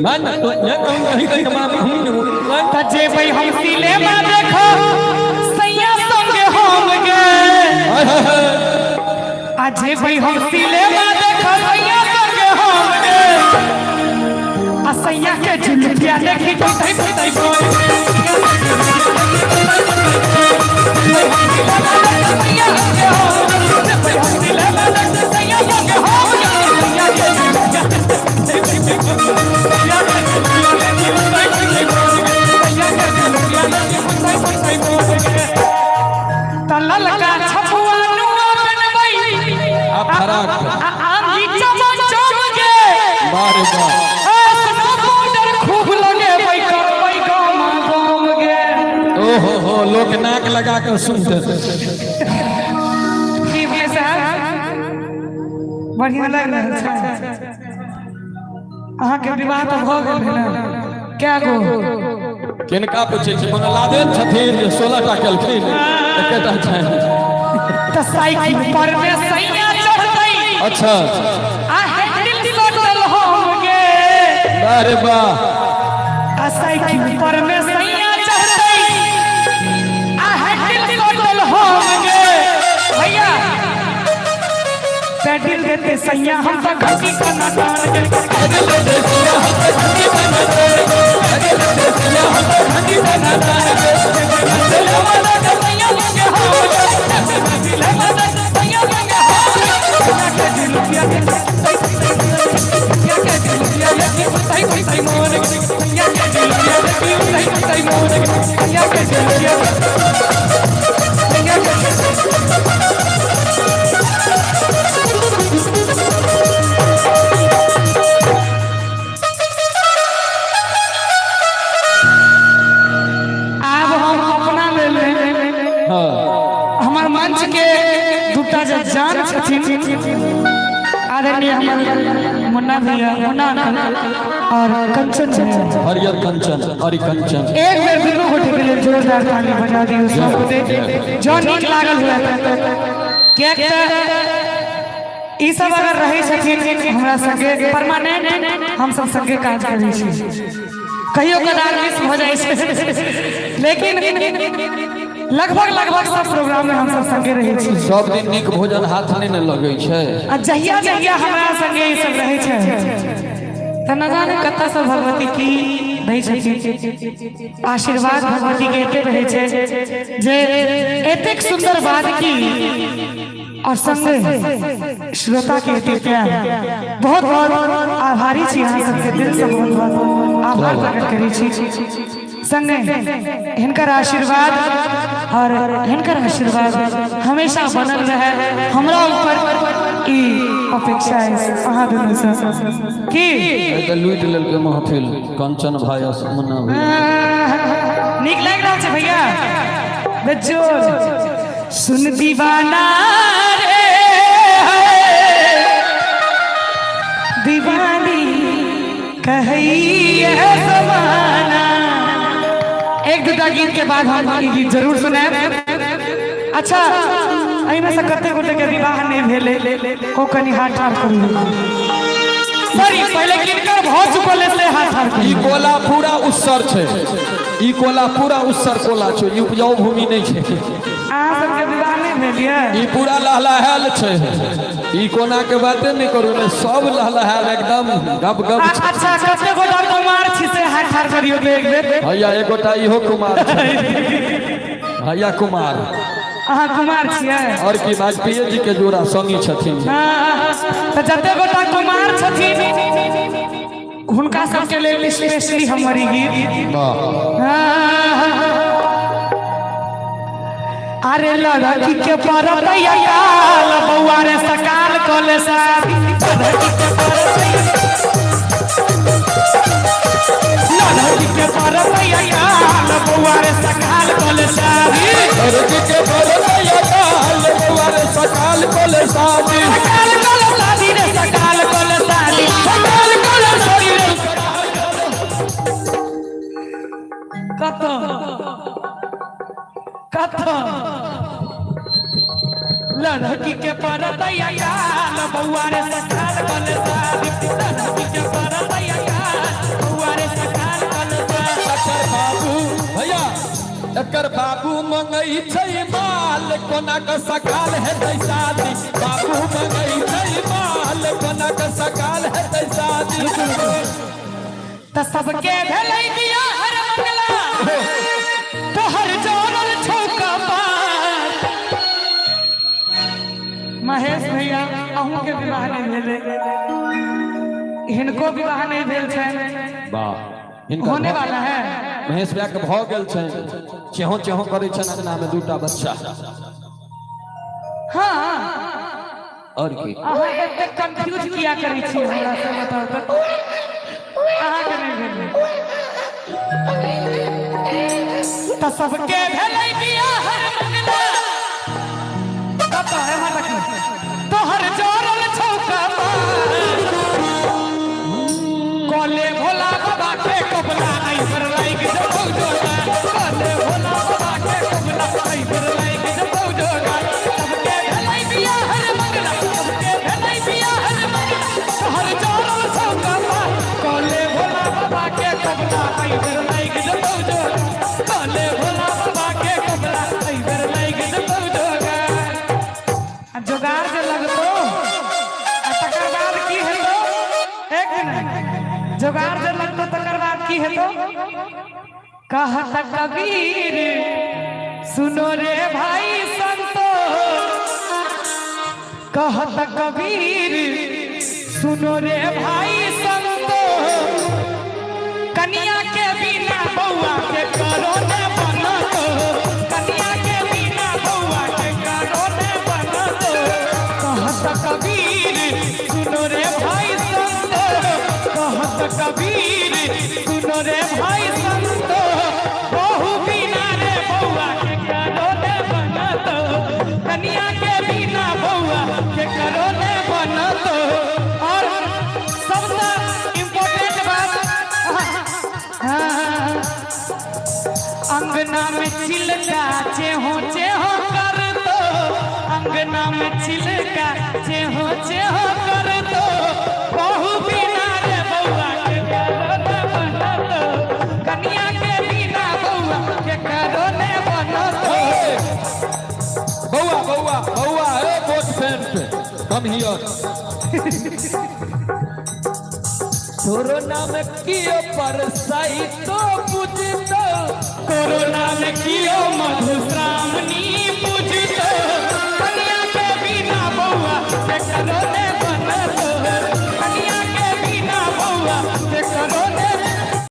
मन तो ये कहूं नहीं कहीं मां हूं तजे भाई हम सिले में देखो सैया संगे होंगे अजे भाई हम सिले में देखो सैया संगे होंगे आ सैया के जुलिया देखी तो सही सही बोल सैया संगे होंगे भाई हम सिले में देखो सैया संगे होंगे सैया के तलल का छपुआ नुआ बनबई आप फराक आंधी चमन चमके बारे बा स्नो पाउडर खूब लगे बई गाम गे ओहो हो लोग नाक लगा कर सुनते की वैसा बढ़िया लग रहा है अहाँ के विवाह तो हो गेल है ना क्या गो किनका पूछे छी मंगलादेव छथिन 16 टा केलखिन एकेटा छै तो साइकिल पर में सैया चढ़ गई अच्छा आ हैंडल सटल होंगे अरे वाह आ साइकिल पर में सैया चढ़ गई आ हैंडल सटल होंगे भैया पैडल देते सैया हम तो घंटी का नाटान के पैडल देते सैया हम तो घंटी का नाटान के पैडल देते सैया हम तो घंटी का नाटान के पैडल वाला तो सैया लगे हो पैडल वाला तो सैया लगे हो के दिलुकिया के सही सही मोर या के दिलुकिया के सही मोर या के दिलुकिया हमार मंच के दूटा जान छथिन आदरणीय हमार मुन्ना भैया मुन्ना और कंचन हरियर कंचन हरि कंचन एक बेर दुनू गोटे के लिए जोरदार ताली बजा दियो सबके जो नीक लागल हुआ क्या ई सब अगर रहे छथिन हमरा संगे परमानेंट हम सब संगे काज करै छी कहियो कदार मिस हो जाए छै लेकिन लगभग सब प्रोग्राम में हम सब संगे रहे छी सब दिन निक भोजन हाथ नहीं न लगे छै आ जहिया हमरा संगे ई सब रहे छै त न जाने कत्ता सब भगवती की दै छथिन आशीर्वाद भगवती के एते रहे छै जे एतेक सुंदर बात की और संगे श्रोता के एते प्यार बहुत बहुत आभारी छी अहाँ सबके दिल से बहुत आभार प्रकट करै छी संगे हिनकर आशीर्वाद और हिनकर आशीर्वाद हमेशा बनल रहे हमरा ऊपर ई अपेक्षा है अहाँ दोनों से की त लूट लेल के महफिल कंचन भाई मुन्ना भैया नीक लाग रहल छै भैया बेजोर सुन दीवाना रे दीवानी कहिए जमाना एक दूटा गीत के बाद हम ई गीत जरूर सुनाएब अच्छा एहि में से कते गोटे के विवाह नहीं भेले ओ कनी हाथ ठाड़ करू सॉरी पहले किनकर भ चुकले से हाथ ठाड़ करू ई कोला पूरा उत्सर छै ई कोला पूरा उत्सर कोला छै ई उपजाऊ भूमि नहीं छै अहाँ सबके विवाह नहीं भेलिए ई पूरा लहलहायल छै ई कोना के बाते नहीं करू ने सब लहलहायल एकदम गप गप अच्छा कते गोटा कुमार छी से हाथ ठाड़ करियो देख दे भैया एक गोटा इहो कुमार छै भैया कुमार अहाँ कुमार छियै और की वाजपेयी जी के जोड़ा संगी छथिन तो जते गोटा कुमार छथिन हुनका सबके लेल स्पेशली हमर ई गीत अरे लड़की के परतैया काल बौआ रे सकाल कोले शादी लड़की के परतैया काल बौआ रे सकाल कोले शादी लड़की के परतैया काल बौआ रे सकाल कोले शादी सकाल कोले शादी रे सकाल कोले शादी सकाल कोले शादी रे कतो लड़की के परतैया काल बौआ रे सकाल कोले शादी लड़की के परतैया जकर बाबू मंगई छै माल कोना के सकाल है शादी बाबू मंगई छै माल कोना के सकाल है शादी त सबके भेलै दिया हर मंगला तोहर जोड़ल छौका पार महेश भैया अहूँ के विवाह नहीं भेले हिनको विवाह नहीं भेल छै वाह होने वाला है महेश भैया के भ गेल छै चेहो चेहो करे छै अंगना में दूटा बच्चा हाँ और की अहाँ एते कंफ्यूज किया करै छी हमरा से बताओ तो अहाँ के नहीं भेल त सबके भेलै बियाह मंगला कत है मत तोहर जोड़ल छौका कोले भोला बाबा के कबला आई पर लाइक जबौ जोगा कोले भोला बाबा के कबला आई पर लाइक जबौ जोगा सबके भेलै बियाह मंगला सबके भेलै बियाह मंगला हर जोड़ल छौका कोले भोला बाबा के कबला आई पर लाइक जबौ जोगा कोले भोला बाबा के कबला आई पर लाइक जबौ जोगा जोगार जे लगतो तकर बाद की हेतो एक मिनट जोगार जे लगतो तकर बाद की हेतो कहत कबीर सुनो रे भाई संतो कहत कबीर सुनो रे भाई संतो कन्या के बिना बउआ के करो ने बनतो कन्या के बिना बउआ के करो ने बनतो कहत कबीर सुनो रे भाई संतो कहत कबीर सुनो रे भाई संतो बहु बिना रे बउआ के करो ने बनतो कन्या के बिना बउआ के करो ने बनतो और सबसे इम्पोर्टेंट बात अंगना में चिलका चेहो कर दो अंगना में चिलका चेहो कर दो बहु बिना रे बउआ के करो ने बनतो कन्या के बिना बउआ के करो ने बनतो बउआ बउआ बउआ ए coat pant come here corona में कियो परसाई तो पूजतो कोरोना में कियो मधुश्रावणी पूजतो